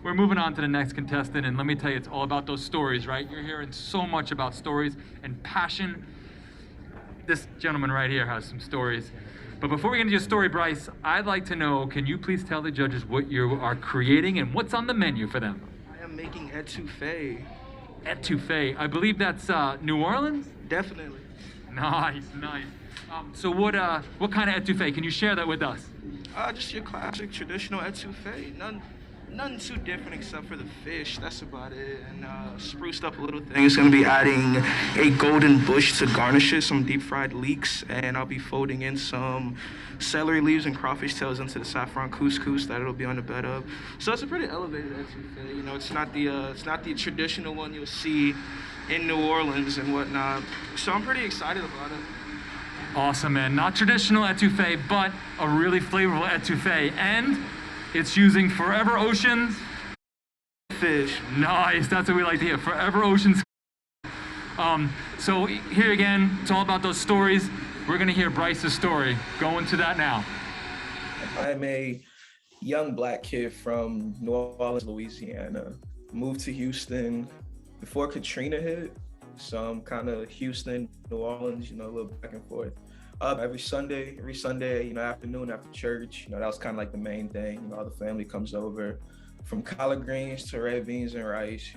We're moving on to the next contestant, and let me tell you, it's all about those stories, right? You're hearing so much about stories and passion. This gentleman right here has some stories. But before we get into your story, Bryce, I'd like to know, can you please tell the judges what you are creating and what's on the menu for them? I am making etouffee. Etouffee, I believe that's New Orleans? Definitely. Nice, nice. So what kind of etouffee? Can you share that with us? Just your classic traditional etouffee. Nothing too different except for the fish. That's about it. And spruced up a little thing. It's gonna be adding a golden bush to garnish it, some deep fried leeks, and I'll be folding in some celery leaves and crawfish tails into the saffron couscous that it'll be on the bed of. So it's a pretty elevated etouffee. You know, it's not the traditional one you'll see in New Orleans and whatnot. So I'm pretty excited about it. Awesome, man. Not traditional etouffee, but a really flavorful etouffee. And it's using Forever Oceans Fish. Nice, that's what we like to hear. Forever Oceans. So here again, it's all about those stories. We're gonna hear Bryce's story. Go into that now. I'm a young Black kid from New Orleans, Louisiana. Moved to Houston before Katrina hit. So I'm kind of Houston, New Orleans, you know, a little back and forth. Every Sunday, afternoon after church, that was kind of like the main thing. All the family comes over, from collard greens to red beans and rice,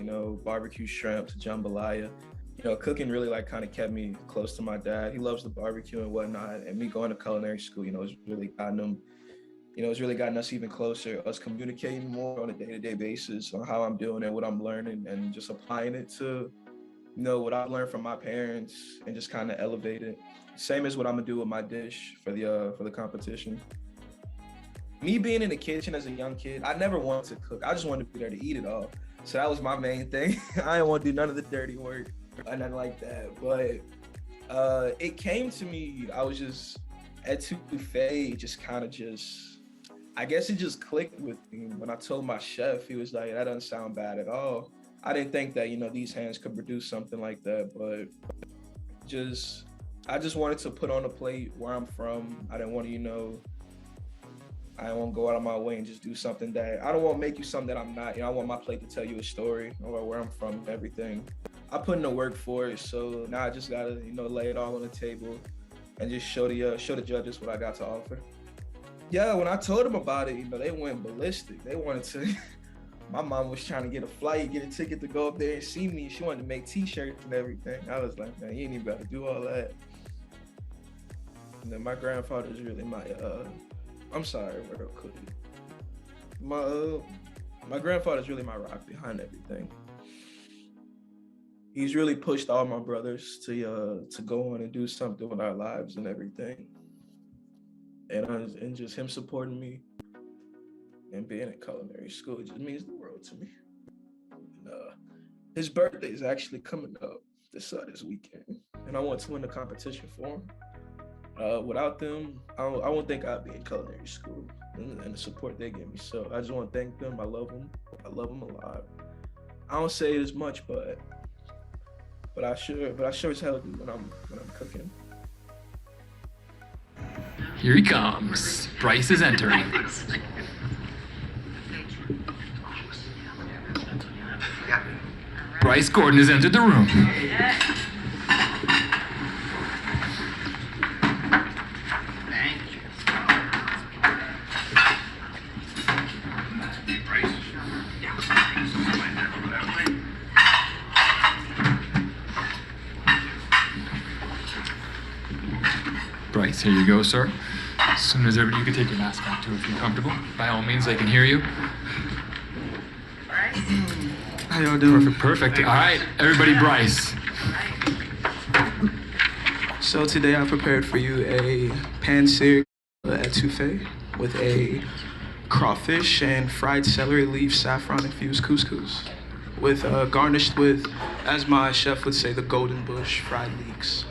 barbecue shrimp to jambalaya. Cooking really kind of kept me close to my dad. He loves the barbecue and whatnot, and me going to culinary school, it's really gotten him, it's really gotten us even closer, us communicating more on a day-to-day basis on how I'm doing and what I'm learning, and just applying it to, what I've learned from my parents, and just kind of elevate it. Same as what I'm gonna do with my dish for the competition. Me being in the kitchen as a young kid, I never wanted to cook. I just wanted to be there to eat it all. So that was my main thing. I didn't want to do none of the dirty work or nothing like that. But it came to me, I was just etouffee, I guess it just clicked with me. When I told my chef, he was like, that doesn't sound bad at all. I didn't think that, these hands could produce something like that, but I just wanted to put on a plate where I'm from. I didn't want to, I don't want to go out of my way and just do something that, I don't want to make you something that I'm not. I want my plate to tell you a story about where I'm from and everything. I put in the work for it, so now I just gotta, lay it all on the table and just show the judges what I got to offer. Yeah, when I told them about it, they went ballistic. They wanted to, my mom was trying to get a flight, get a ticket to go up there and see me. She wanted to make t-shirts and everything. I was like, man, you ain't even got to do all that. And then my grandfather's really my, I'm sorry, real quick. My grandfather's really my rock behind everything. He's really pushed all my brothers to go on and do something with our lives and everything. And just him supporting me and being at culinary school, it just means the world to me. And, his birthday is actually coming up this weekend, and I want to win the competition for him. Without them, I won't think I'd be in culinary school and the support they give me. So I just want to thank them. I love them. I love them a lot. I don't say it as much, but I sure as hell do when I'm cooking. Here he comes. Bryce is entering. Bryce Gordon has entered the room. Bryce, here you go, sir. As soon as you can take your mask off too if you're comfortable. By all means, they can hear you. How y'all doing? Perfect. All right, everybody, Bryce. So today I prepared for you a pan-seared etouffee with a crawfish and fried celery leaf saffron infused couscous, with garnished with, as my chef would say, the golden bush fried leeks.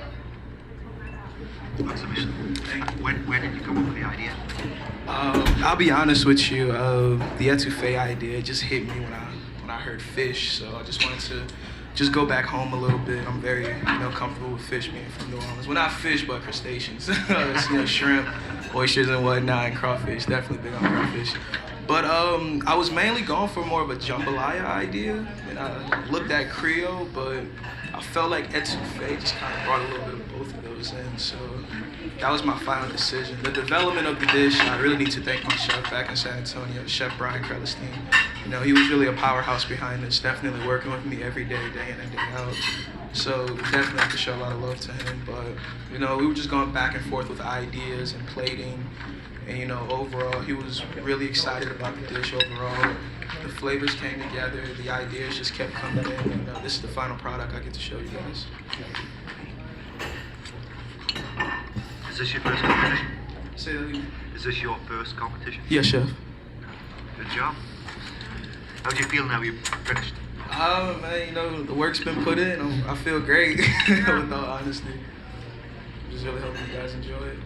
Where did you come up with the idea? I'll be honest with you, the etouffee idea just hit me when I heard fish, so I just wanted to just go back home a little bit. I'm very comfortable with fish, being from New Orleans. Well, not fish, but crustaceans. Shrimp, oysters and whatnot, and crawfish. Definitely big on crawfish. But I was mainly going for more of a jambalaya idea, and I looked at Creole, but I felt like etouffee just kind of brought a little bit of both of those in. So that was my final decision. The development of the dish, I really need to thank my chef back in San Antonio, Chef Brian Krelestein. You know, he was really a powerhouse behind this, definitely working with me every day, day in and day out. So definitely have to show a lot of love to him. But, you know, we were just going back and forth with ideas and plating. And, you know, overall, he was really excited about the dish overall. The flavors came together, the ideas just kept coming in, and this is the final product I get to show you guys. Is this your first competition? Say that again. Is this your first competition? Yes, chef. Good job. How do you feel now you've finished? Man, you know, the work's been put in. I feel great, with all honesty. Just really hoping you guys enjoy it.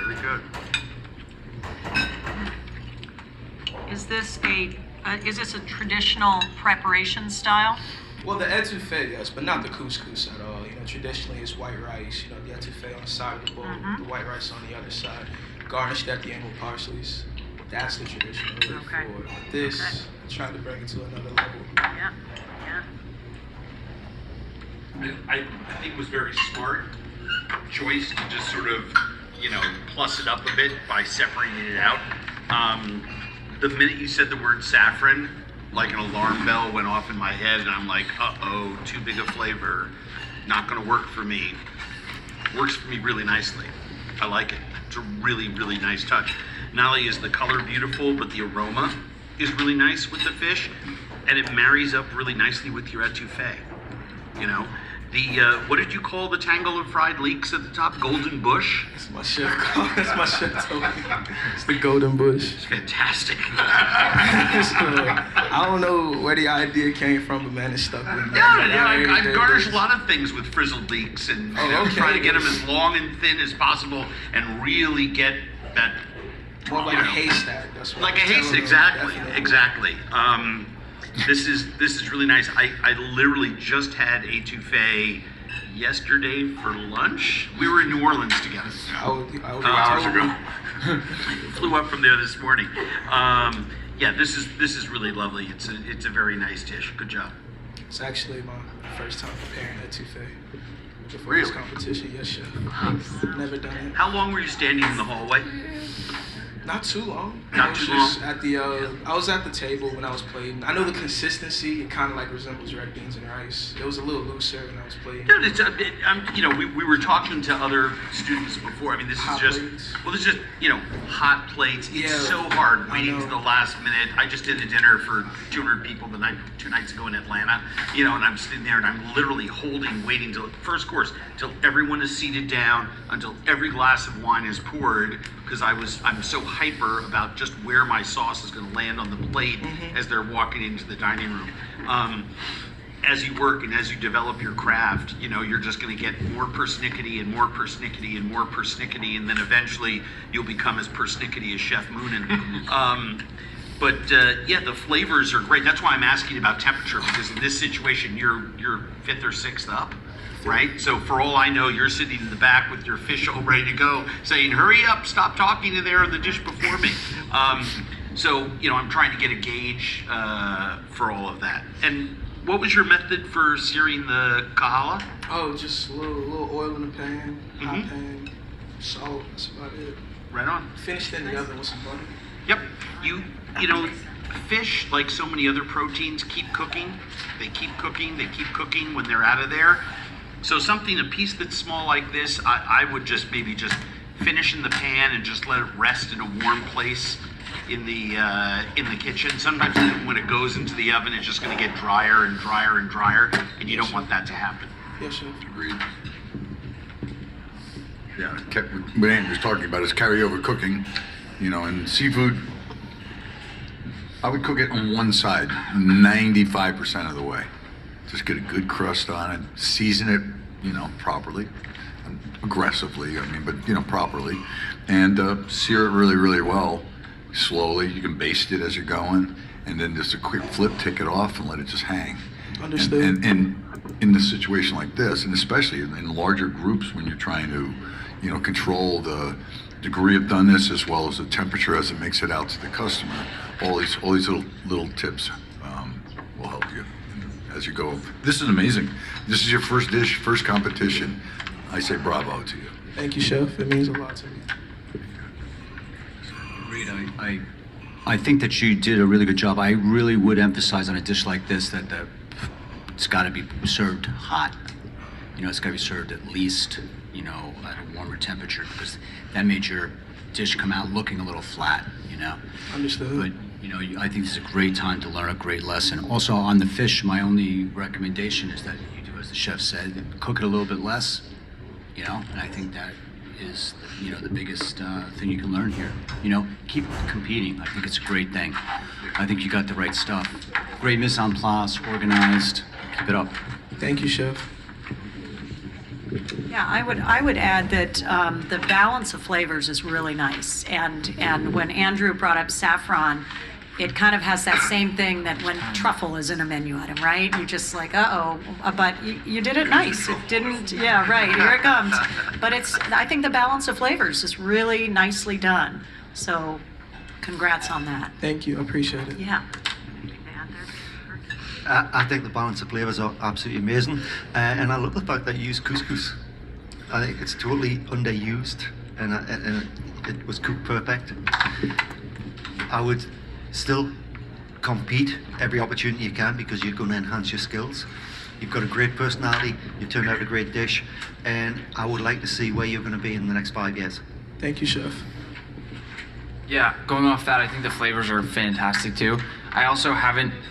Very good. Is this a traditional preparation style? Well, the etouffee, yes, but not the couscous at all. You know, traditionally it's white rice. You know, the etouffee on the side of the bowl, the white rice on the other side, garnished at the end with parsleys. That's the traditional way Okay. forward. This, trying to bring it to another level. Yeah, yeah. I think it was very smart choice to just sort of, you know, plus it up a bit by separating it out. The minute you said the word saffron, like an alarm bell went off in my head, and I'm like, uh-oh, too big a flavor, not gonna work for me. Works for me really nicely. I like it. It's a really, really nice touch. Not only is the color beautiful, but the aroma is really nice with the fish, and it marries up really nicely with your etouffee. You know, what did you call the tangle of fried leeks at the top? Golden bush? That's my chef. That's my chef told me. It's the golden bush. It's fantastic. So, I don't know where the idea came from, but man, it stuck with me. I've garnished a lot of things with frizzled leeks, and you know, okay. trying to get them as long and thin as possible, and really get that. More like you know, a haystack. That's what like a I'm telling haystack, them. exactly, Definitely. exactly. This is really nice. I literally just had etouffee yesterday for lunch. We were in New Orleans together. I would 2 hours ago. Flew up from there this morning. Yeah, this is really lovely. It's a very nice dish. Good job. It's actually my first time preparing etouffee. Before Really? this competition, yes, chef. Never done it. How long were you standing in the hallway? Not too long. Not I was too just long? at the I was at the table when I was plating. I know the consistency, it kind of like resembles red beans and rice. It was a little looser when I was plating. Dude, you know, we were talking to other students before. I mean, this is Hot just, plates. well, this is just, you know, hot plates. It's Yeah, so hard I waiting to know. the last minute. I just did a dinner for 200 people 2 nights ago in Atlanta, you know, and I'm sitting there and I'm literally waiting till first course, till everyone is seated down, until every glass of wine is poured, because I'm so hyper about just where my sauce is going to land on the plate as they're walking into the dining room. As you work and as you develop your craft, you know, you're just going to get more persnickety and more persnickety and more persnickety, and then eventually you'll become as persnickety as Chef Moonin. But yeah, the flavors are great. That's why I'm asking about temperature, because in this situation, you're 5th or 6th up, right? So for all I know, you're sitting in the back with your fish all ready to go, saying, "Hurry up! Stop talking to there in the dish before me." So you know, I'm trying to get a gauge for all of that. And what was your method for searing the kahala? Oh, just a little oil in the pan, hot pan, salt. That's about it. Right on. Finished in the oven with some butter. Yep. You know, fish, like so many other proteins, keep cooking. They keep cooking. They keep cooking when they're out of there. So a piece that's small like this, I would just maybe just finish in the pan and just let it rest in a warm place in the kitchen. Sometimes when it goes into the oven, it's just going to get drier and drier and drier, and you don't want that to happen. Yes, chef. Agreed. Yeah, what Andy was talking about is carryover cooking, you know, and seafood, I would cook it on one side 95% of the way. Just get a good crust on it, season it, you know, properly, aggressively, I mean, but, you know, properly, and sear it really, really well, slowly. You can baste it as you're going, and then just a quick flip, take it off, and let it just hang. Understood. And in a situation like this, and especially in larger groups when you're trying to, you know, control the degree of doneness as well as the temperature as it makes it out to the customer. All these little tips will help you as you go. This is amazing. This is your first dish, first competition. I say bravo to you. Thank you, Chef. It means a lot to me. Reed, I think that you did a really good job. I really would emphasize on a dish like this that it's got to be served hot. It's got to be served at least, at a warmer temperature, because that made your dish come out looking a little flat, Understood. But, I think this is a great time to learn a great lesson. Also, on the fish, my only recommendation is that you do as the chef said, cook it a little bit less, and I think that is, the biggest thing you can learn here. Keep competing. I think it's a great thing. I think you got the right stuff. Great mise en place, organized. Keep it up. Thank you, Chef. Yeah, I would add that the balance of flavors is really nice. And when Andrew brought up saffron, it kind of has that same thing that when truffle is in a menu item, right? You just like, but you did it nice. It didn't, yeah, right, here it comes. But I think the balance of flavors is really nicely done. So congrats on that. Thank you. I appreciate it. Yeah. I think the balance of flavors are absolutely amazing, and I love the fact that you use couscous. I think it's totally underused, and it was cooked perfect. I would still compete every opportunity you can, because you're going to enhance your skills. You've got a great personality, you've turned out a great dish, and I would like to see where you're going to be in the next 5 years. Thank you, Chef. Yeah, going off that, I think the flavors are fantastic too. I've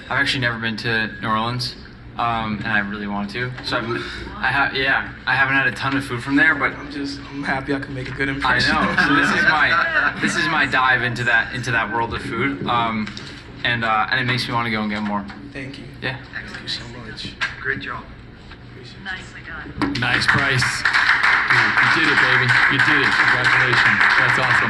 actually never been to New Orleans, and I really want to. So I haven't had a ton of food from there, but I'm happy I can make a good impression. I know. So this is my dive into that world of food, and it makes me want to go and get more. Thank you. Yeah. Thank you so much. Great job. Nicely done. Nice, Bryce. You did it, baby. You did it. Congratulations. That's awesome.